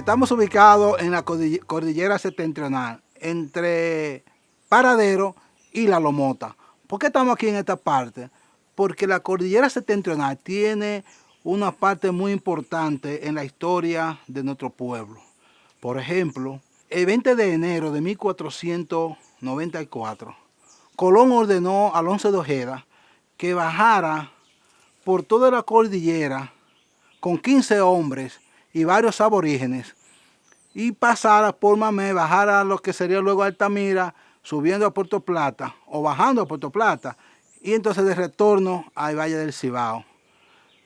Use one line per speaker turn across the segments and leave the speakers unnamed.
Estamos ubicados en la cordillera septentrional, entre Paradero y La Lomota. ¿Por qué estamos aquí en esta parte? Porque la cordillera septentrional tiene una parte muy importante en la historia de nuestro pueblo. Por ejemplo, el 20 de enero de 1494, Colón ordenó a Alonso de Ojeda que bajara por toda la cordillera con 15 hombres y varios aborígenes y pasara por Mamé, bajara a lo que sería luego Altamira, subiendo a Puerto Plata o bajando a Puerto Plata y entonces de retorno al Valle del Cibao.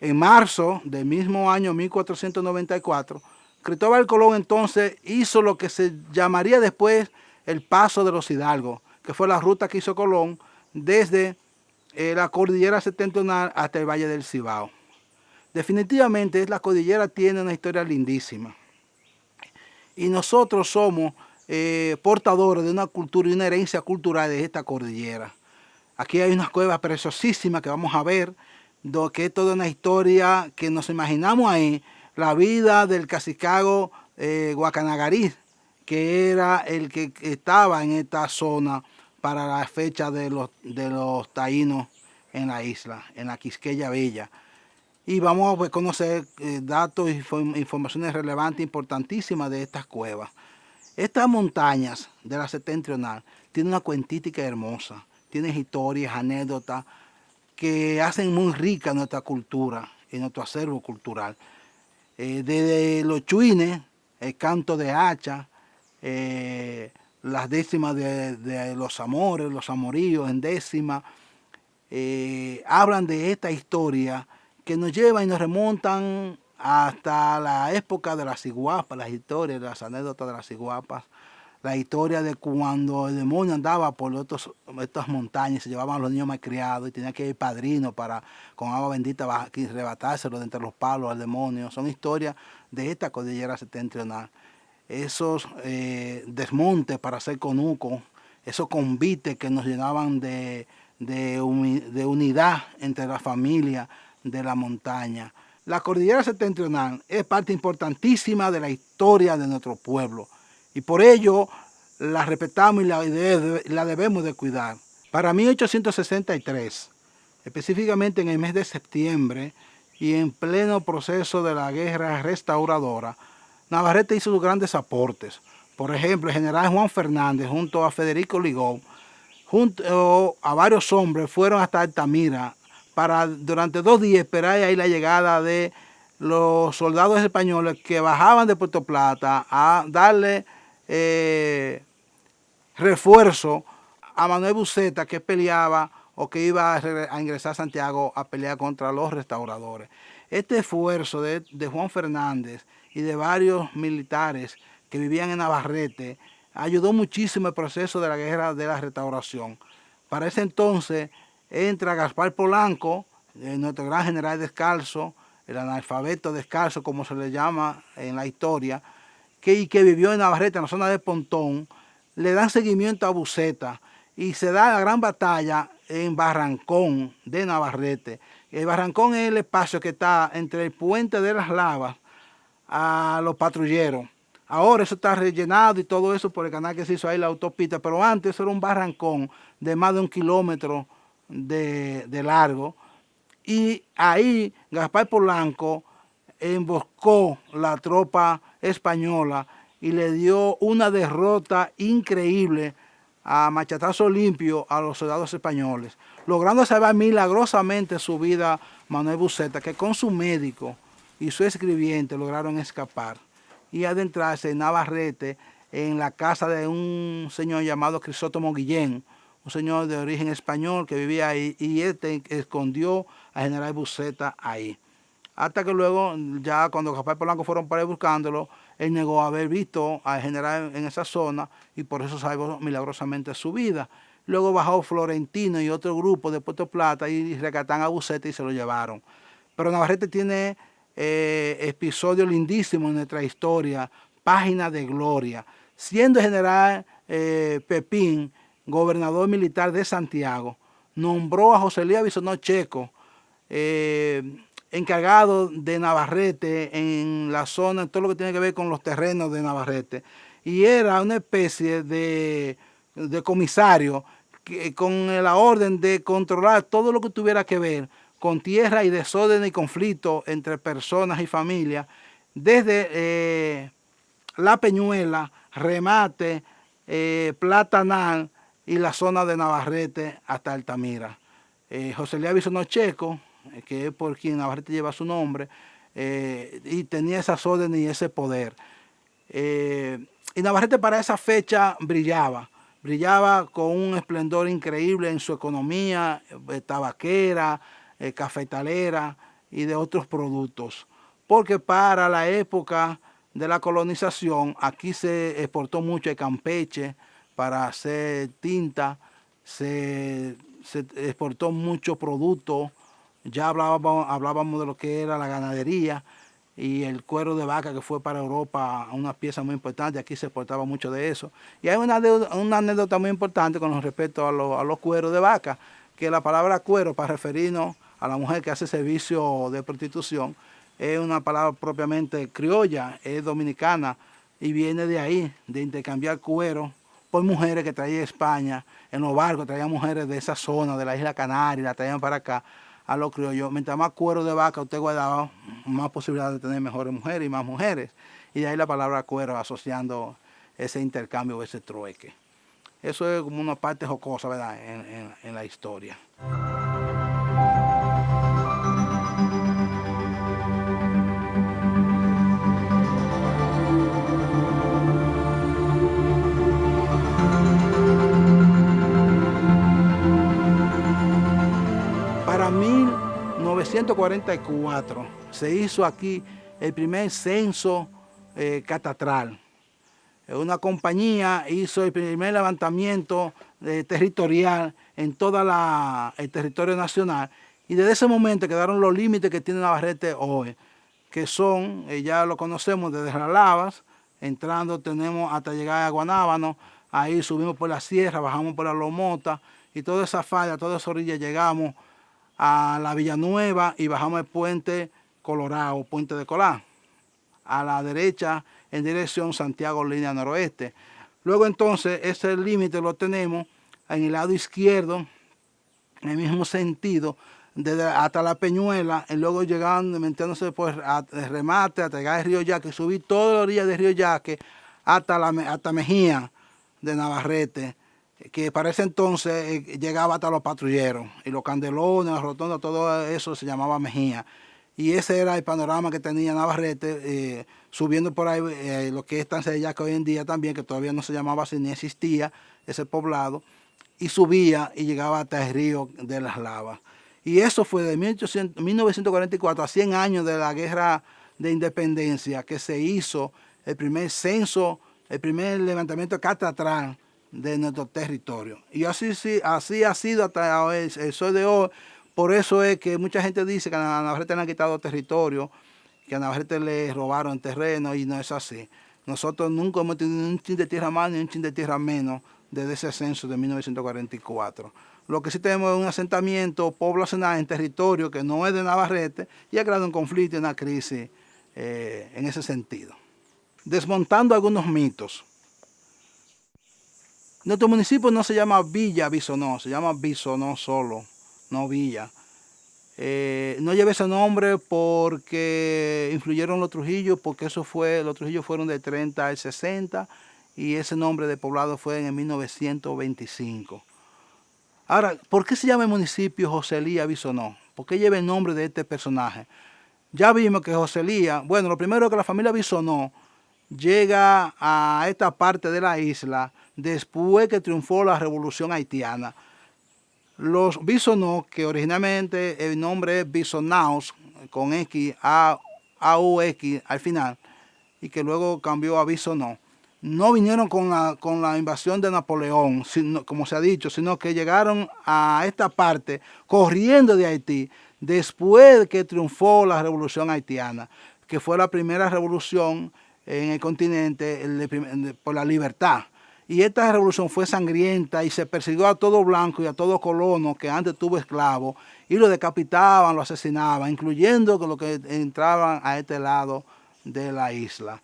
En marzo del mismo año 1494, Cristóbal Colón entonces hizo lo que se llamaría después el Paso de los Hidalgos, que fue la ruta que hizo Colón desde la cordillera septentrional hasta el Valle del Cibao. Definitivamente la cordillera tiene una historia lindísima y nosotros somos portadores de una cultura y una herencia cultural de esta cordillera. Aquí hay unas cuevas preciosísimas que vamos a ver, que es toda una historia que nos imaginamos ahí, la vida del cacicago Guacanagarí, que era el que estaba en esta zona para la fecha de los taínos en la isla, en la Quisqueya Bella. Y vamos a conocer datos e informaciones relevantes, importantísimas de estas cuevas. Estas montañas de la septentrional tienen una cuentística hermosa, tienen historias, anécdotas que hacen muy rica nuestra cultura y nuestro acervo cultural. Desde los chuines, el canto de hacha, las décimas de los amores, los amoríos en décima, hablan de esta historia que nos llevan y nos remontan hasta la época de las ciguapas, las historias, las anécdotas de las ciguapas, la historia de cuando el demonio andaba por estas montañas, se llevaban a los niños malcriados y tenía que ir padrino para con agua bendita arrebatárselo de entre los palos al demonio. Son historias de esta cordillera septentrional. Esos desmontes para hacer conuco, esos convites que nos llenaban de unidad entre la familia de la montaña. La cordillera septentrional es parte importantísima de la historia de nuestro pueblo y por ello la respetamos y la debemos de cuidar. Para 1863, específicamente en el mes de septiembre y en pleno proceso de la guerra restauradora, Navarrete hizo sus grandes aportes. Por ejemplo, el general Juan Fernández junto a Federico Ligó, junto a varios hombres, fueron hasta Altamira para durante 2 días esperar ahí la llegada de los soldados españoles que bajaban de Puerto Plata a darle refuerzo a Manuel Buceta, que peleaba o que iba a ingresar a Santiago a pelear contra los restauradores. Este esfuerzo de Juan Fernández y de varios militares que vivían en Navarrete ayudó muchísimo el proceso de la guerra de la restauración. Para ese entonces entra Gaspar Polanco, nuestro gran general descalzo, el analfabeto descalzo como se le llama en la historia, que vivió en Navarrete, en la zona de Pontón. Le dan seguimiento a Buceta y se da la gran batalla en Barrancón de Navarrete. El Barrancón es el espacio que está entre el puente de las Lavas a los patrulleros. Ahora eso está rellenado y todo eso por el canal que se hizo ahí, la autopista, pero antes era un barrancón de más de 1 kilómetro de largo. Y ahí Gaspar Polanco emboscó la tropa española y le dio una derrota increíble a machetazo limpio a los soldados españoles, logrando salvar milagrosamente su vida Manuel Buceta, que con su médico y su escribiente lograron escapar y adentrarse en Navarrete en la casa de un señor llamado Crisóstomo Guillén, un señor de origen español que vivía ahí, y este escondió al general Buceta ahí. Hasta que luego, ya cuando Gaspar Polanco fueron para ir buscándolo, él negó haber visto al general en esa zona y por eso salvó milagrosamente su vida. Luego bajó Florentino y otro grupo de Puerto Plata y rescataron a Buceta y se lo llevaron. Pero Navarrete tiene episodios lindísimos en nuestra historia, páginas de gloria. Siendo el general Pepín gobernador militar de Santiago, nombró a José Elías Bisonó Checo encargado de Navarrete en la zona, todo lo que tiene que ver con los terrenos de Navarrete. Y era una especie de comisario que, con la orden de controlar todo lo que tuviera que ver con tierra y desorden y conflicto entre personas y familias, desde La Peñuela, Remate, Platanal y la zona de Navarrete hasta Altamira. José Elías Bisonó Checo, que es por quien Navarrete lleva su nombre, y tenía esas órdenes y ese poder. Y Navarrete para esa fecha brillaba con un esplendor increíble en su economía, tabaquera, cafetalera y de otros productos. Porque para la época de la colonización, aquí se exportó mucho de Campeche para hacer tinta, se exportó mucho producto, ya hablábamos de lo que era la ganadería y el cuero de vaca, que fue para Europa una pieza muy importante, aquí se exportaba mucho de eso. Y hay una anécdota muy importante con respecto a los cueros de vaca, que la palabra cuero, para referirnos a la mujer que hace servicio de prostitución, es una palabra propiamente criolla, es dominicana y viene de ahí, de intercambiar cuero por mujeres que traía España. En los barcos traían mujeres de esa zona, de la isla Canaria, la traían para acá a los criollos. Mientras más cuero de vaca usted guardaba, más posibilidad de tener mejores mujeres y más mujeres. Y de ahí la palabra cuero, asociando ese intercambio o ese trueque. Eso es como una parte jocosa, ¿verdad?, en la historia. Para 1944 se hizo aquí el primer censo catastral. Una compañía hizo el primer levantamiento territorial en todo el territorio nacional, y desde ese momento quedaron los límites que tiene Navarrete hoy, que son, ya lo conocemos, desde Las Lavas, entrando tenemos hasta llegar a Guanábano, ahí subimos por la sierra, bajamos por la Lomota, y toda esa falla, toda esa orilla llegamos a la Villanueva y bajamos el puente Colorado, puente de Colá, a la derecha en dirección Santiago, línea noroeste. Luego entonces ese límite lo tenemos en el lado izquierdo, en el mismo sentido, desde hasta La Peñuela, y luego llegando, metiéndose por Remate, hasta llegar al Río Yaque, subir toda la orilla del Río Yaque hasta Mejía de Navarrete, que para ese entonces llegaba hasta los patrulleros, y los candelones, las rotondas, todo eso se llamaba Mejía. Y ese era el panorama que tenía Navarrete, subiendo por ahí lo que es Estancia de Yaque hoy en día también, que todavía no se llamaba así ni existía ese poblado, y subía y llegaba hasta el río de Las Lavas. Y eso fue de 1944 a 100 años de la Guerra de Independencia que se hizo el primer censo, el primer levantamiento catastral de nuestro territorio. Y así ha sido hasta el sol de hoy. Por eso es que mucha gente dice que a Navarrete le han quitado territorio, que a Navarrete le robaron terreno, y no es así. Nosotros nunca hemos tenido un chin de tierra más ni un chin de tierra menos desde ese censo de 1944. Lo que sí tenemos es un asentamiento poblacional en territorio que no es de Navarrete y ha creado un conflicto y una crisis en ese sentido. Desmontando algunos mitos. Nuestro municipio no se llama Villa Bisonó, se llama Bisonó solo, no Villa. No lleva ese nombre porque influyeron los Trujillos, porque los Trujillos fueron del 30 al 60 y ese nombre de poblado fue en el 1925. Ahora, ¿por qué se llama el municipio José Elías Bisonó? ¿Por qué lleva el nombre de este personaje? Ya vimos que José Elías, bueno, lo primero es que la familia Bisonó llega a esta parte de la isla después que triunfó la Revolución Haitiana. Los Bisonó, que originalmente el nombre es Bisonaos, con X, A-U-X al final, y que luego cambió a Bisonó, no vinieron con la invasión de Napoleón, como se ha dicho, sino que llegaron a esta parte corriendo de Haití después que triunfó la Revolución Haitiana, que fue la primera revolución en el continente por la libertad. Y esta revolución fue sangrienta y se persiguió a todo blanco y a todo colono que antes tuvo esclavos y lo decapitaban, lo asesinaban, incluyendo los que entraban a este lado de la isla.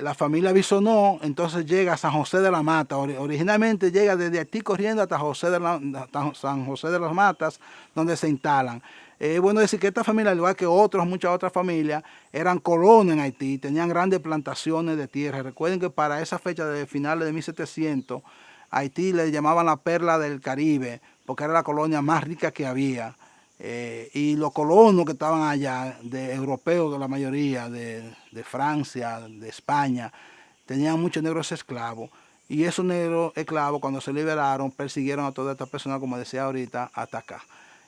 La familia Bisonó entonces llega a San José de la Mata. Originalmente llega desde aquí corriendo hasta San José de las Matas, donde se instalan. Es bueno decir que esta familia, al igual que muchas otras familias, eran colonos en Haití, tenían grandes plantaciones de tierra. Recuerden que para esa fecha de finales de 1700, Haití le llamaban la perla del Caribe, porque era la colonia más rica que había. Y los colonos que estaban allá, de europeos, la mayoría, de Francia, de España, tenían muchos negros esclavos. Y esos negros esclavos, cuando se liberaron, persiguieron a todas estas personas, como decía ahorita, hasta acá.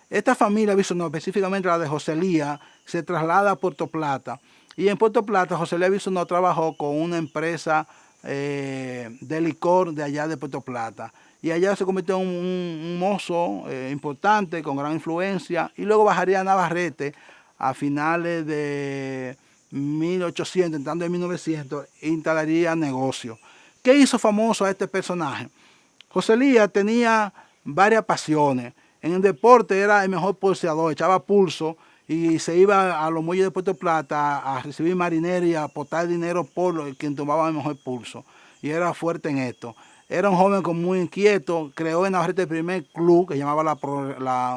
Esta familia Bisonó, específicamente la de José Elías, se traslada a Puerto Plata. Y en Puerto Plata, José Elías Bisonó trabajó con una empresa de licor de allá de Puerto Plata. Y allá se convirtió en un mozo importante, con gran influencia, y luego bajaría a Navarrete a finales de 1800, entrando en 1900, e instalaría negocio. ¿Qué hizo famoso a este personaje? José Elías tenía varias pasiones. En el deporte era el mejor pulseador, echaba pulso y se iba a los muelles de Puerto Plata a recibir marineros y a aportar dinero por quien tomaba el mejor pulso. Y era fuerte en esto. Era un joven muy inquieto, creó en Navarrete el primer club que llamaba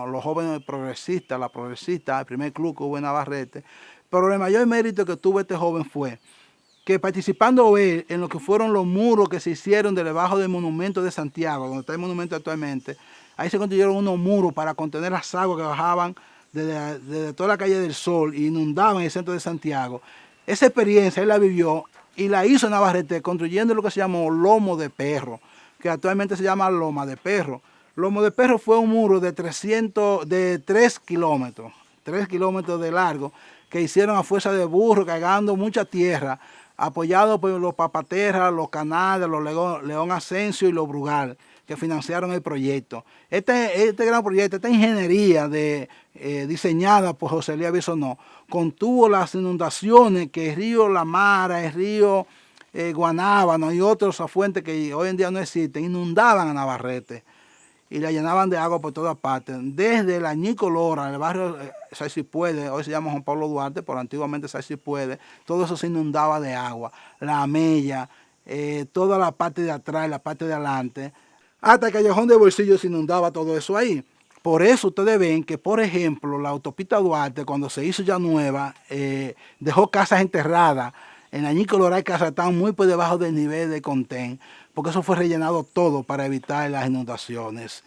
los jóvenes progresistas, la progresista, el primer club que hubo en Navarrete. Pero el mayor mérito que tuvo este joven fue que participando él en lo que fueron los muros que se hicieron debajo del monumento de Santiago, donde está el monumento actualmente, ahí se construyeron unos muros para contener las aguas que bajaban desde toda la calle del Sol y inundaban el centro de Santiago. Esa experiencia él la vivió y la hizo en Navarrete construyendo lo que se llamó Lomo de Perro, que actualmente se llama Loma de Perro. Lomo de Perro fue un muro de 3 kilómetros, 3 kilómetros de largo, que hicieron a fuerza de burro, cargando mucha tierra, apoyado por los Papaterra, los Canales, los León Asensio y los Brugal, que financiaron el proyecto. Este gran proyecto, esta ingeniería diseñada por José Elías Bisonó, contuvo las inundaciones que el río La Mara, el río Guanábano y otros afluentes que hoy en día no existen, inundaban a Navarrete y la llenaban de agua por todas partes. Desde la Ñico Lora, el barrio Say Si Puede, hoy se llama Juan Pablo Duarte, pero antiguamente Say Si Puede, todo eso se inundaba de agua. La Mella, toda la parte de atrás, la parte de adelante, hasta el Callejón de Bolsillo se inundaba todo eso ahí. Por eso ustedes ven que, por ejemplo, la autopista Duarte, cuando se hizo ya nueva, dejó casas enterradas. En la Ñico Lora hay casas que están muy por debajo del nivel de Contén, porque eso fue rellenado todo para evitar las inundaciones.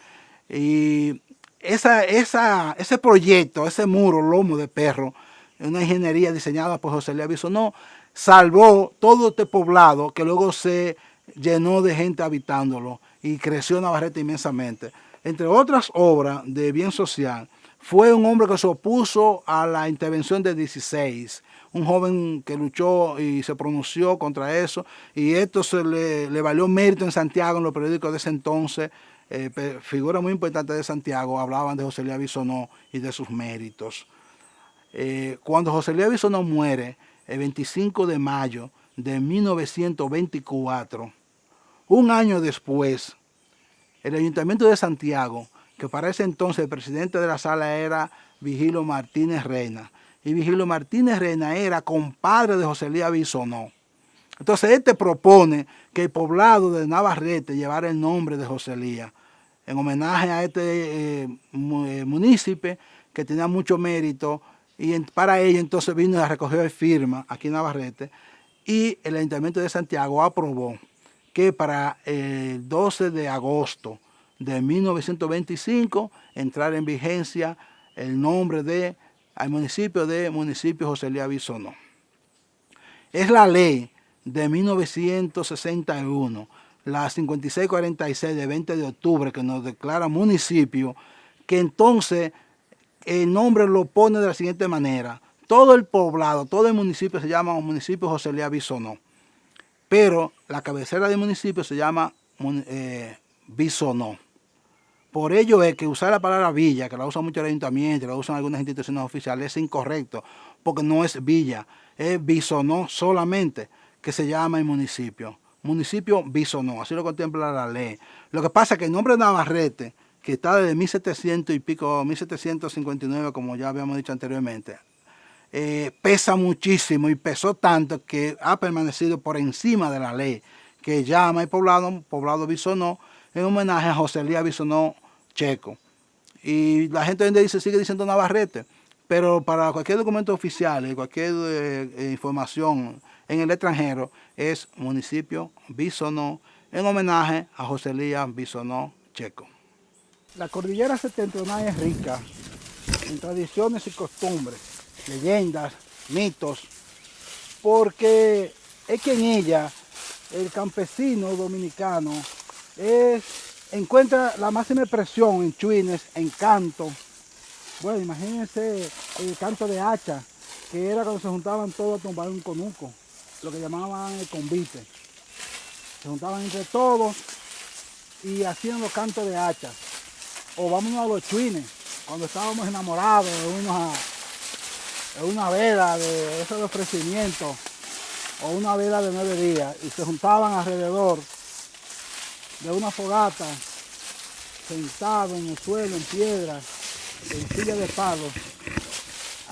Y ese proyecto, ese muro, Lomo de Perro, una ingeniería diseñada por José Elías Bisonó, salvó todo este poblado que luego se llenó de gente habitándolo y creció Navarrete inmensamente. Entre otras obras de bien social, fue un hombre que se opuso a la intervención de 16, un joven que luchó y se pronunció contra eso, y esto le valió mérito en Santiago, en los periódicos de ese entonces. Figuras muy importantes de Santiago hablaban de José Elías Bisonó y de sus méritos. Cuando José Elías Bisonó muere, el 25 de mayo de 1924, un año después, el Ayuntamiento de Santiago, que para ese entonces el presidente de la sala era Vigilio Martínez Reina, y Vigilio Martínez Reina era compadre de José Elías Bisonó. Entonces este propone que el poblado de Navarrete llevara el nombre de José Elías, en homenaje a este municipio que tenía mucho mérito, y para ello entonces vino a recoger firma aquí en Navarrete, y el Ayuntamiento de Santiago aprobó que para el 12 de agosto de 1925 entrara en vigencia el nombre al municipio de Municipio José Elías Bisonó. Es la ley de 1961, la 5646 de 20 de octubre, que nos declara municipio, que entonces el nombre lo pone de la siguiente manera: todo el poblado, todo el municipio se llama Municipio José Elías Bisonó, pero la cabecera del municipio se llama Bisonó. Por ello es que usar la palabra villa, que la usa mucho el ayuntamiento, la usan algunas instituciones oficiales, es incorrecto, porque no es villa, es Bisonó solamente, que se llama el municipio. municipio Bisonó, así lo contempla la ley. Lo que pasa es que el nombre Navarrete, que está desde 1700 y pico, 1759, como ya habíamos dicho anteriormente, pesa muchísimo y pesó tanto que ha permanecido por encima de la ley, que llama el poblado Bisonó, en homenaje a José Elías Bisonó Checo. Y la gente hoy en día sigue diciendo Navarrete, pero para cualquier documento oficial y cualquier información en el extranjero es municipio Bisonó, en homenaje a José Elías Bisonó Checo. La cordillera septentrional es rica en tradiciones y costumbres, leyendas, mitos, porque es que en ella el campesino dominicano encuentra la máxima expresión en chuines, en canto. Bueno, imagínense el canto de hacha, que era cuando se juntaban todos a tumbar un conuco, lo que llamaban el convite. Se juntaban entre todos y hacían los cantos de hacha. O vámonos a los chuines, cuando estábamos enamorados de una vela de esos ofrecimientos, o una vela de 9 días, y se juntaban alrededor de una fogata, sentados en el suelo, en piedras, en silla de palos,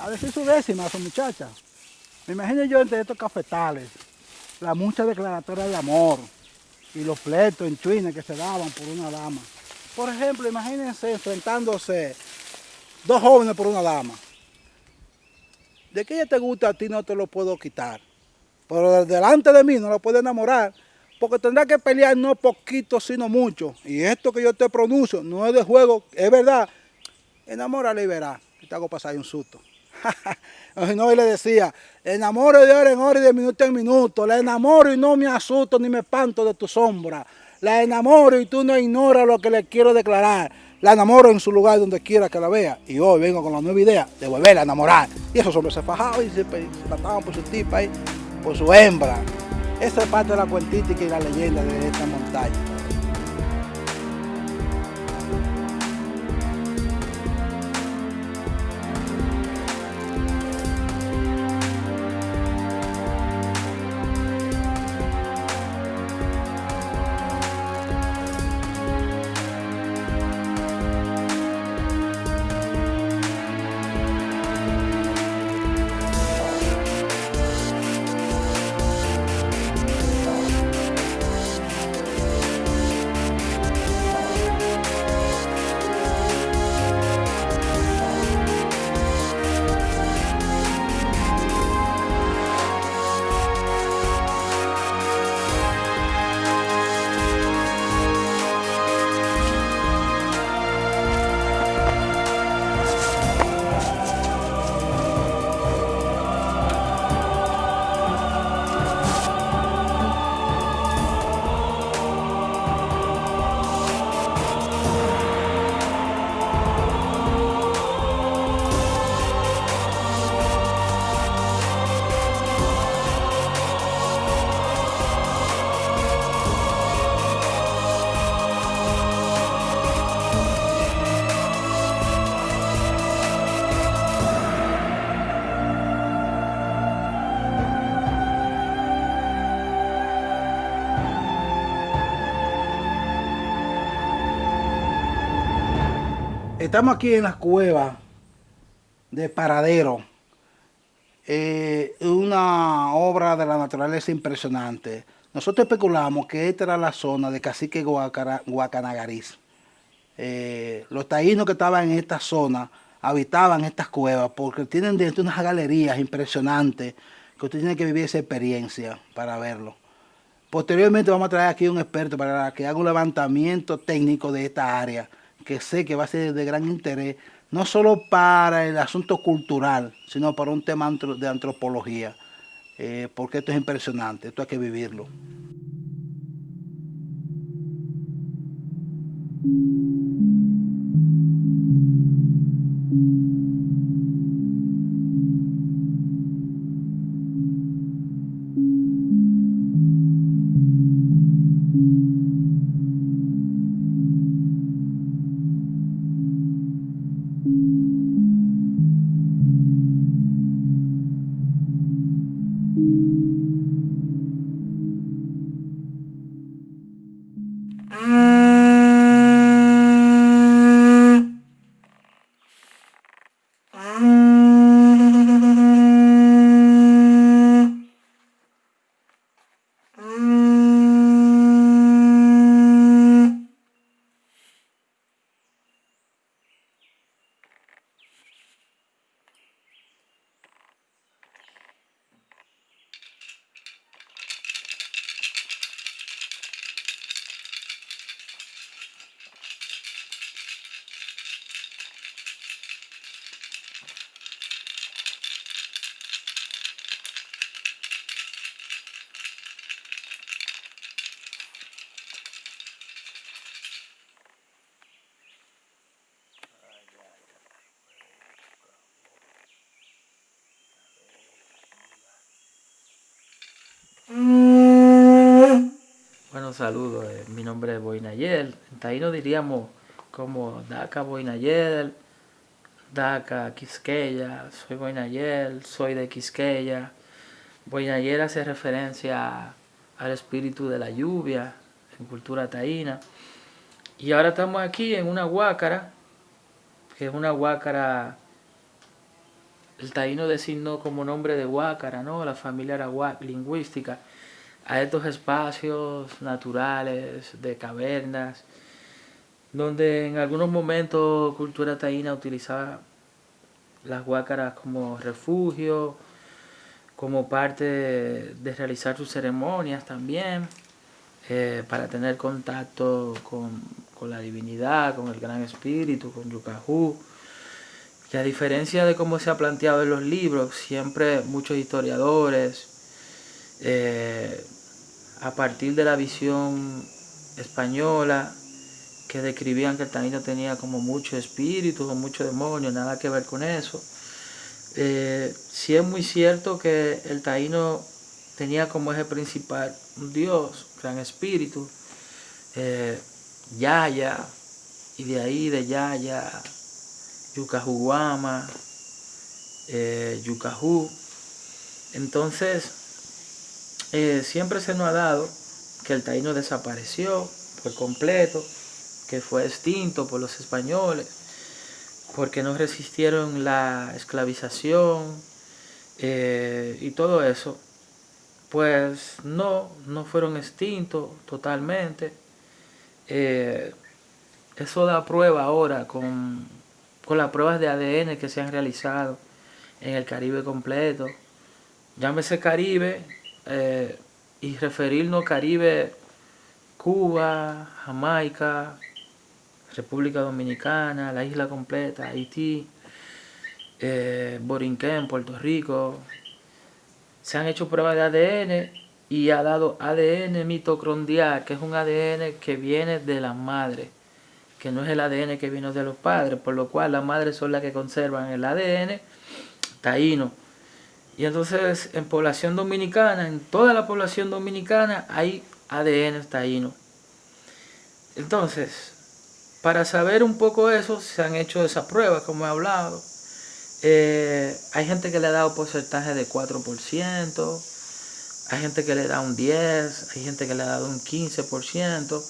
a decir su décima a su muchacha. Me imagino yo entre estos cafetales, las muchas declaratorias de amor y los pleitos en chuines que se daban por una dama. Por ejemplo, imagínense enfrentándose dos jóvenes por una dama. De que ella te gusta a ti no te lo puedo quitar, pero delante de mí no la puedes enamorar, porque tendrá que pelear no poquito, sino mucho. Y esto que yo te pronuncio no es de juego, es verdad. Enamórale y verá, que te hago pasar un susto. No, y le decía, enamoro de hora en hora y de minuto en minuto. La enamoro y no me asusto ni me espanto de tu sombra. La enamoro y tú no ignoras lo que le quiero declarar. La enamoro en su lugar donde quiera que la vea. Y hoy vengo con la nueva idea de volverla a enamorar. Y esos hombres se fajaban y se mataban por su tipa y por su hembra. Esa es parte de la cuentística y la leyenda de esta montaña. Estamos aquí en la cueva de Paradero, una obra de la naturaleza impresionante. Nosotros especulamos que esta era la zona de Cacique Guacanagariz. Los taínos que estaban en esta zona habitaban estas cuevas porque tienen dentro unas galerías impresionantes que usted tiene que vivir esa experiencia para verlo. Posteriormente vamos a traer aquí un experto para que haga un levantamiento técnico de esta área, que sé que va a ser de gran interés, no solo para el asunto cultural, sino para un tema de antropología, porque esto es impresionante, esto hay que vivirlo.
Bueno, saludos. Mi nombre es Boinayel. En taíno diríamos como Daca Boinayel, Daca Quisqueya. Soy Boinayel, soy de Quisqueya. Boinayel hace referencia al espíritu de la lluvia en cultura taína. Y ahora estamos aquí en una huácara, que es una huácara, el taíno designó como nombre de huácara, ¿no? La familia arawak lingüística, a estos espacios naturales de cavernas, donde en algunos momentos cultura taína utilizaba las huácaras como refugio, como parte de realizar sus ceremonias también, para tener contacto con la divinidad, con el gran espíritu, con Yucajú. Y a diferencia de cómo se ha planteado en los libros, siempre muchos historiadores, a partir de la visión española, que describían que el taíno tenía como mucho espíritu o mucho demonio, nada que ver con eso. Sí es muy cierto que el taíno tenía como eje principal un dios, gran espíritu, eh, Yaya, y de ahí de Yaya, Yucajuguama, Yucajú. Entonces, siempre se nos ha dado que el taíno desapareció por completo, que fue extinto por los españoles, porque no resistieron la esclavización, y todo eso. Pues no fueron extintos totalmente. Eh, Eso da prueba ahora con las pruebas de ADN que se han realizado en el Caribe completo. Llámese Caribe, y referirnos Caribe, Cuba, Jamaica, República Dominicana, la isla completa, Haití, Borinquén, Puerto Rico. Se han hecho pruebas de ADN y ha dado ADN mitocondrial, que es un ADN que viene de la madre, que no es el ADN que vino de los padres, por lo cual las madres son las que conservan el ADN taíno. Y entonces en población dominicana, en toda la población dominicana hay ADN taíno. Entonces, para saber un poco eso, se han hecho esas pruebas, como he hablado. Hay gente que le ha dado porcentaje de 4%, hay gente que le da un 10%, hay gente que le ha dado un 15%.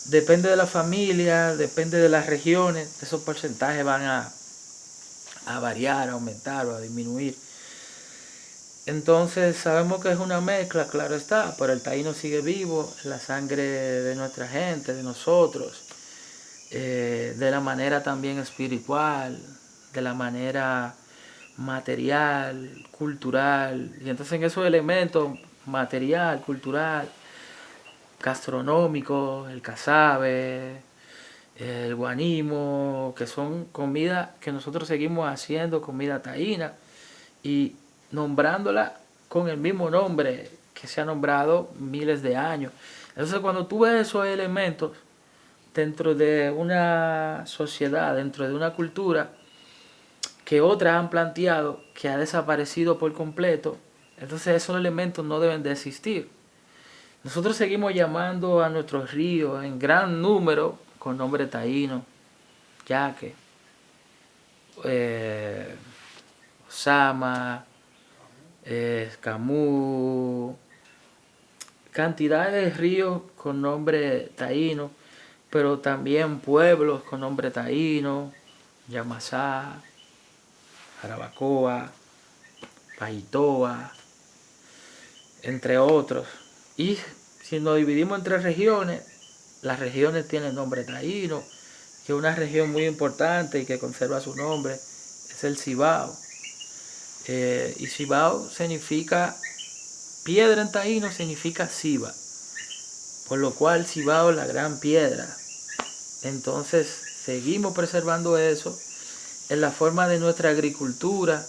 Depende de la familia, depende de las regiones, esos porcentajes van a variar, a aumentar o a disminuir. Entonces sabemos que es una mezcla, claro está, pero el taíno sigue vivo, la sangre de nuestra gente, de nosotros, de la manera también espiritual, de la manera material, cultural. Y entonces en esos elementos, material, cultural, gastronómico, el casabe, el guanimo, que son comidas que nosotros seguimos haciendo, comida taína, y nombrándola con el mismo nombre que se ha nombrado miles de años. Entonces cuando tú ves esos elementos dentro de una sociedad, dentro de una cultura que otras han planteado que ha desaparecido por completo, entonces esos elementos no deben de existir. Nosotros seguimos llamando a nuestros ríos en gran número con nombre taíno, Yaque, eh, Osama, Camus, cantidad de ríos con nombre taíno, pero también pueblos con nombre taíno, Yamasá, Jarabacoa, Paitoa, entre otros. Y si nos dividimos entre regiones, las regiones tienen nombre taíno, que una región muy importante y que conserva su nombre es el Cibao. Y Cibao significa, piedra en taíno significa Ciba, por lo cual Cibao es la gran piedra. Entonces seguimos preservando eso en la forma de nuestra agricultura,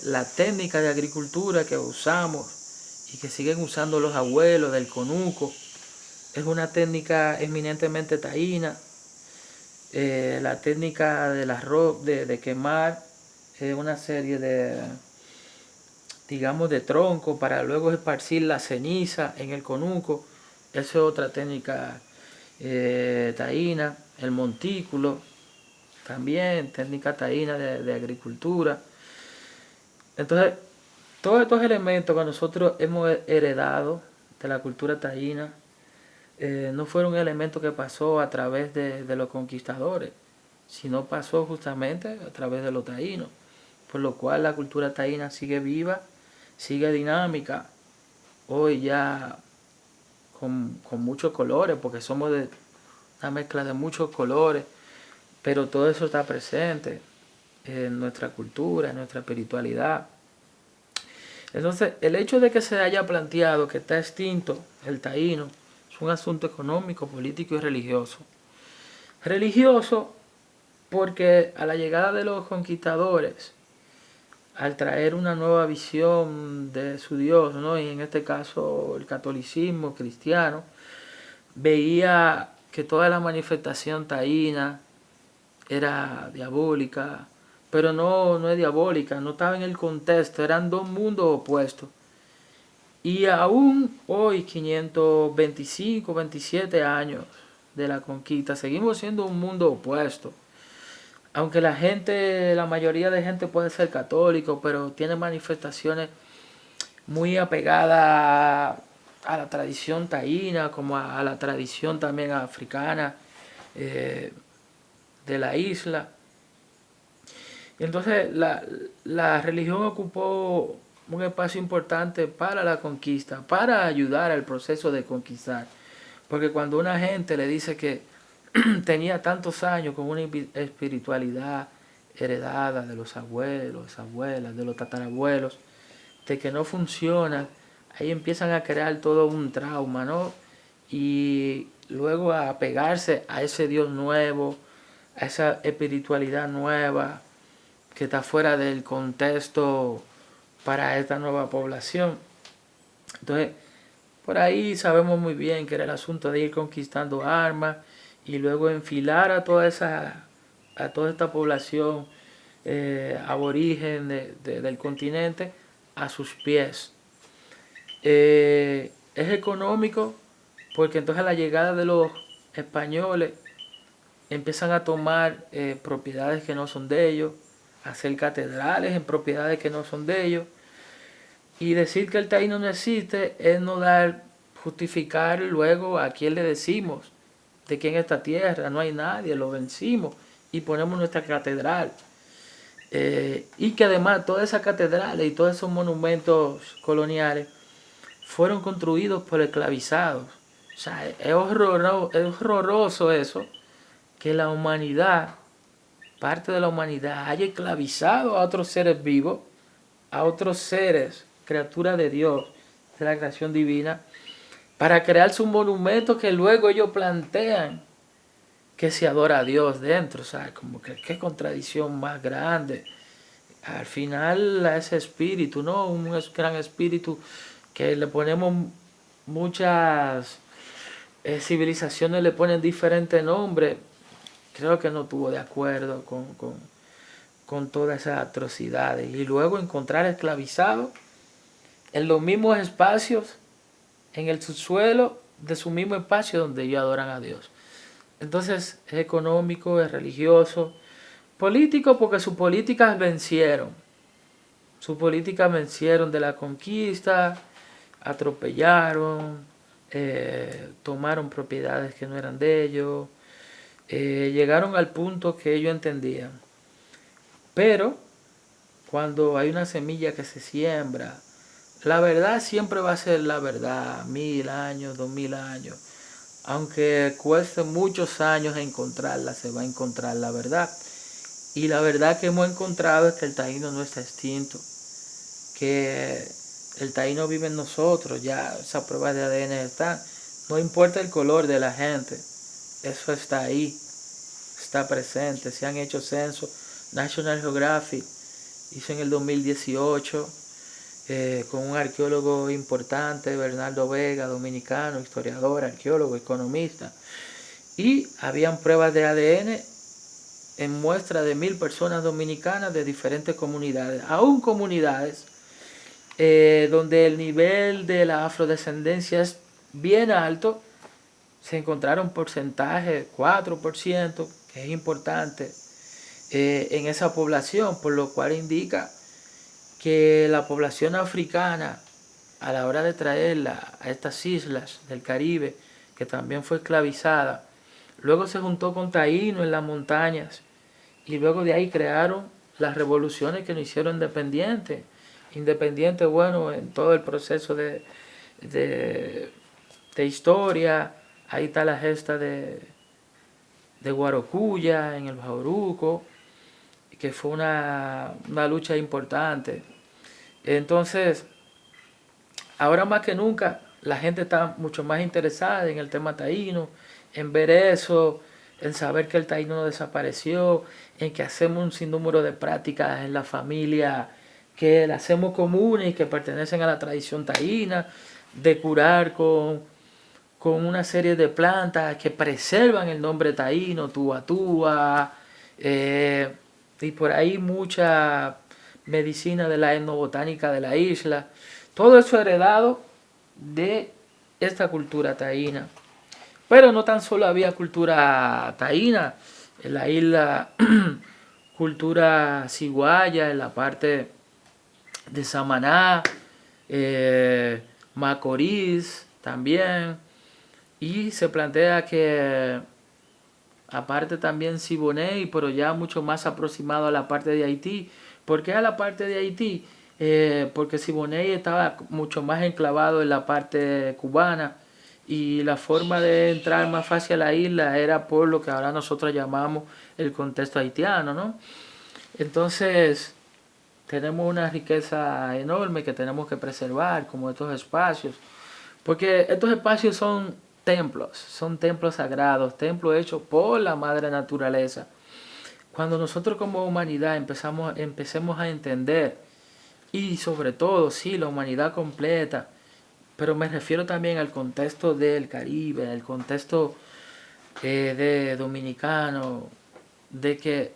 la técnica de agricultura que usamos y que siguen usando los abuelos del conuco. Es una técnica eminentemente taína. La técnica del arroz, de quemar una serie de, digamos, de troncos para luego esparcir la ceniza en el conuco. Esa es otra técnica taína. El montículo, también técnica taína de agricultura. Entonces, todos estos elementos que nosotros hemos heredado de la cultura taína no fueron elementos que pasó a través de los conquistadores, sino pasó justamente a través de los taínos, por lo cual la cultura taína sigue viva, sigue dinámica, hoy ya con muchos colores, porque somos de una mezcla de muchos colores, pero todo eso está presente en nuestra cultura, en nuestra espiritualidad. Entonces, el hecho de que se haya planteado que está extinto el taíno es un asunto económico, político y religioso. Religioso porque a la llegada de los conquistadores, al traer una nueva visión de su Dios, ¿no? Y en este caso el catolicismo cristiano, veía que toda la manifestación taína era diabólica, pero no es diabólica, no estaba en el contexto, eran dos mundos opuestos. Y aún hoy, 525, 27 años de la conquista, seguimos siendo un mundo opuesto. Aunque la mayoría de gente puede ser católico, pero tiene manifestaciones muy apegadas a la tradición taína, como a la tradición también africana de la isla. Y entonces la religión ocupó un espacio importante para la conquista, para ayudar al proceso de conquistar. Porque cuando una gente le dice que tenía tantos años con una espiritualidad heredada de los abuelos, abuelas, de los tatarabuelos, de que no funciona, ahí empiezan a crear todo un trauma, ¿no? Y luego a apegarse a ese Dios nuevo, a esa espiritualidad nueva que está fuera del contexto para esta nueva población. Entonces, por ahí sabemos muy bien que era el asunto de ir conquistando armas y luego enfilar a toda esta población aborigen del continente a sus pies. Es económico porque entonces a la llegada de los españoles empiezan a tomar propiedades que no son de ellos, hacer catedrales en propiedades que no son de ellos, y decir que el taíno no existe es no justificar luego a quién le decimos de quién es esta tierra, no hay nadie, lo vencimos y ponemos nuestra catedral. Y que además todas esas catedrales y todos esos monumentos coloniales fueron construidos por esclavizados. O sea, es horroroso eso, que la humanidad, parte de la humanidad, haya esclavizado a otros seres vivos, a otros seres, criaturas de Dios, de la creación divina, para crear sus monumentos que luego ellos plantean que se adora a Dios dentro. O sea, como que qué contradicción más grande. Al final a ese espíritu, ¿no? Un gran espíritu que le ponemos muchas civilizaciones, le ponen diferentes nombres. Creo que no estuvo de acuerdo con todas esas atrocidades. Y luego encontrar esclavizados en los mismos espacios, en el subsuelo de su mismo espacio donde ellos adoran a Dios. Entonces es económico, es religioso, político porque sus políticas vencieron. Sus políticas vencieron de la conquista atropellaron, tomaron propiedades que no eran de ellos, llegaron al punto que ellos entendían. Pero cuando hay una semilla que se siembra, la verdad siempre va a ser la verdad, 1000 años, 2000 años. Aunque cueste muchos años encontrarla, se va a encontrar la verdad. Y la verdad que hemos encontrado es que el taíno no está extinto, que el taíno vive en nosotros, ya esas pruebas de ADN están. No importa el color de la gente, eso está ahí, está presente. Se han hecho censos. National Geographic hizo en el 2018 con un arqueólogo importante, Bernardo Vega, dominicano, historiador, arqueólogo, economista. Y habían pruebas de ADN en muestra de 1000 personas dominicanas de diferentes comunidades, aún comunidades donde el nivel de la afrodescendencia es bien alto. Se encontraron porcentajes, 4%, que es importante, en esa población, por lo cual indica que la población africana, a la hora de traerla a estas islas del Caribe, que también fue esclavizada, luego se juntó con taíno en las montañas, y luego de ahí crearon las revoluciones que nos hicieron independientes. Independientes, bueno, en todo el proceso de historia. Ahí está la gesta de Guarocuya, en el Bauruco, que fue una lucha importante. Entonces, ahora más que nunca, la gente está mucho más interesada en el tema taíno, en ver eso, en saber que el taíno no desapareció, en que hacemos un sinnúmero de prácticas en la familia que las hacemos comunes y que pertenecen a la tradición taína, de curar con una serie de plantas que preservan el nombre taíno, tuatúa, y por ahí mucha medicina de la etnobotánica de la isla. Todo eso heredado de esta cultura taína. Pero no tan solo había cultura taína, en la isla cultura ciguaya, en la parte de Samaná, Macorís también. Y se plantea que aparte también Siboney, pero ya mucho más aproximado a la parte de Haití. ¿Por qué a la parte de Haití? Porque Siboney estaba mucho más enclavado en la parte cubana y la forma de entrar más fácil a la isla era por lo que ahora nosotros llamamos el contexto haitiano, ¿no? Entonces tenemos una riqueza enorme que tenemos que preservar, como estos espacios, porque estos espacios son templos sagrados, templos hechos por la madre naturaleza. Cuando nosotros como humanidad empecemos a entender, y sobre todo, sí, la humanidad completa, pero me refiero también al contexto del Caribe, al contexto de dominicano, de que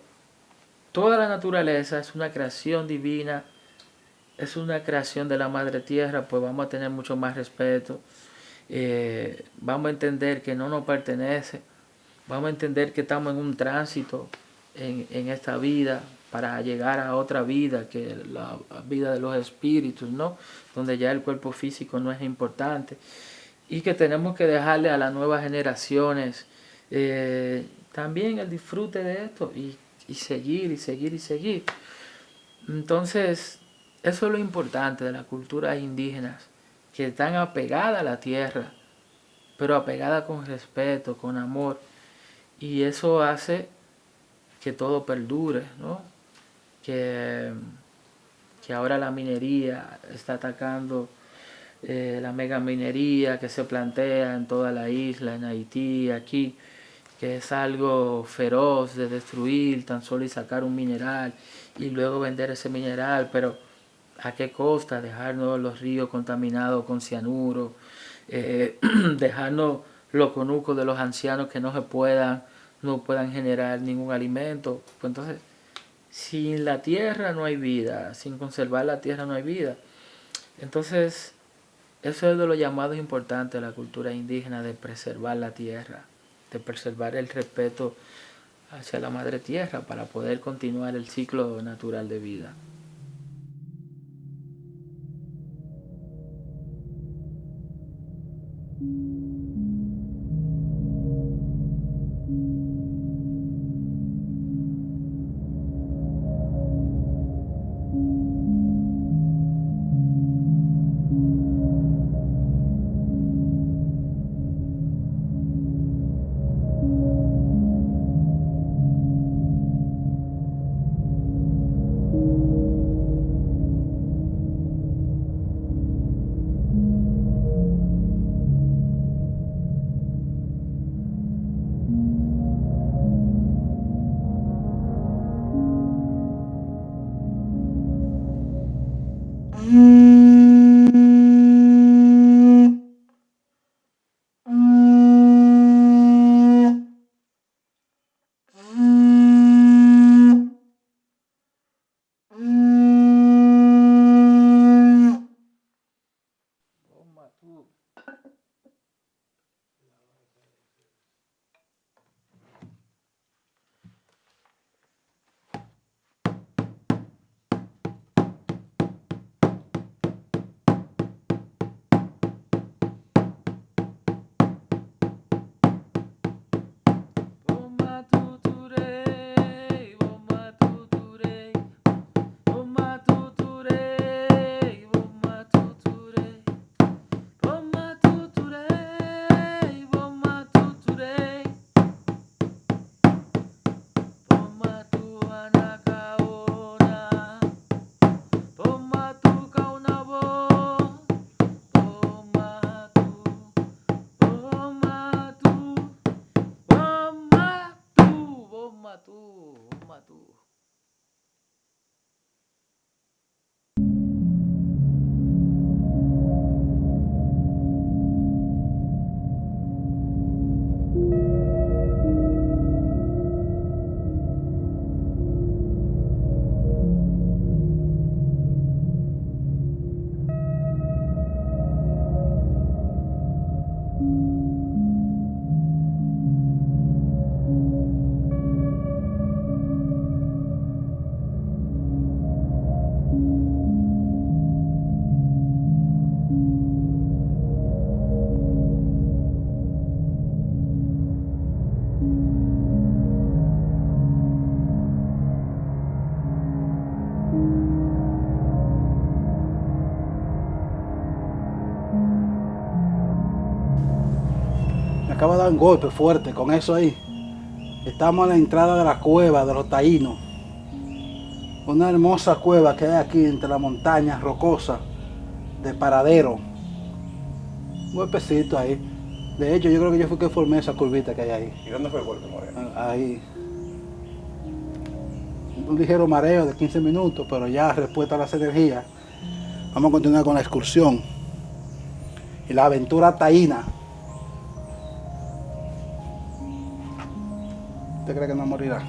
toda la naturaleza es una creación divina, es una creación de la madre tierra, pues vamos a tener mucho más respeto. Vamos a entender que no nos pertenece, vamos a entender que estamos en un tránsito en esta vida para llegar a otra vida, que la vida de los espíritus, ¿no? Donde ya el cuerpo físico no es importante, y que tenemos que dejarle a las nuevas generaciones también el disfrute de esto y seguir y seguir y seguir. Entonces, eso es lo importante de las culturas indígenas, que están apegadas a la tierra, pero apegadas con respeto, con amor, y eso hace que todo perdure, ¿no? Que, que ahora la minería está atacando, la mega minería que se plantea en toda la isla, en Haití, aquí, que es algo feroz de destruir tan solo y sacar un mineral y luego vender ese mineral, pero ¿a qué costa? Dejarnos los ríos contaminados con cianuro, dejarnos los conucos de los ancianos que no puedan generar ningún alimento. Pues entonces, sin la tierra no hay vida, sin conservar la tierra no hay vida. Entonces, eso es de los llamados importantes de la cultura indígena, de preservar la tierra, de preservar el respeto hacia la madre tierra para poder continuar el ciclo natural de vida.
Me acaba de dar un golpe fuerte con eso ahí. Estamos a la entrada de la cueva de los taínos. Una hermosa cueva que hay aquí entre las montañas rocosas de Paradero. Un golpecito ahí. De hecho, yo creo que yo fui que formé esa curvita que hay ahí.
¿Y dónde fue el golpe, Moreno?
Ahí. Un ligero mareo de 15 minutos, pero ya respuesta a las energías. Vamos a continuar con la excursión y la aventura taína. ¿Usted cree que no morirá?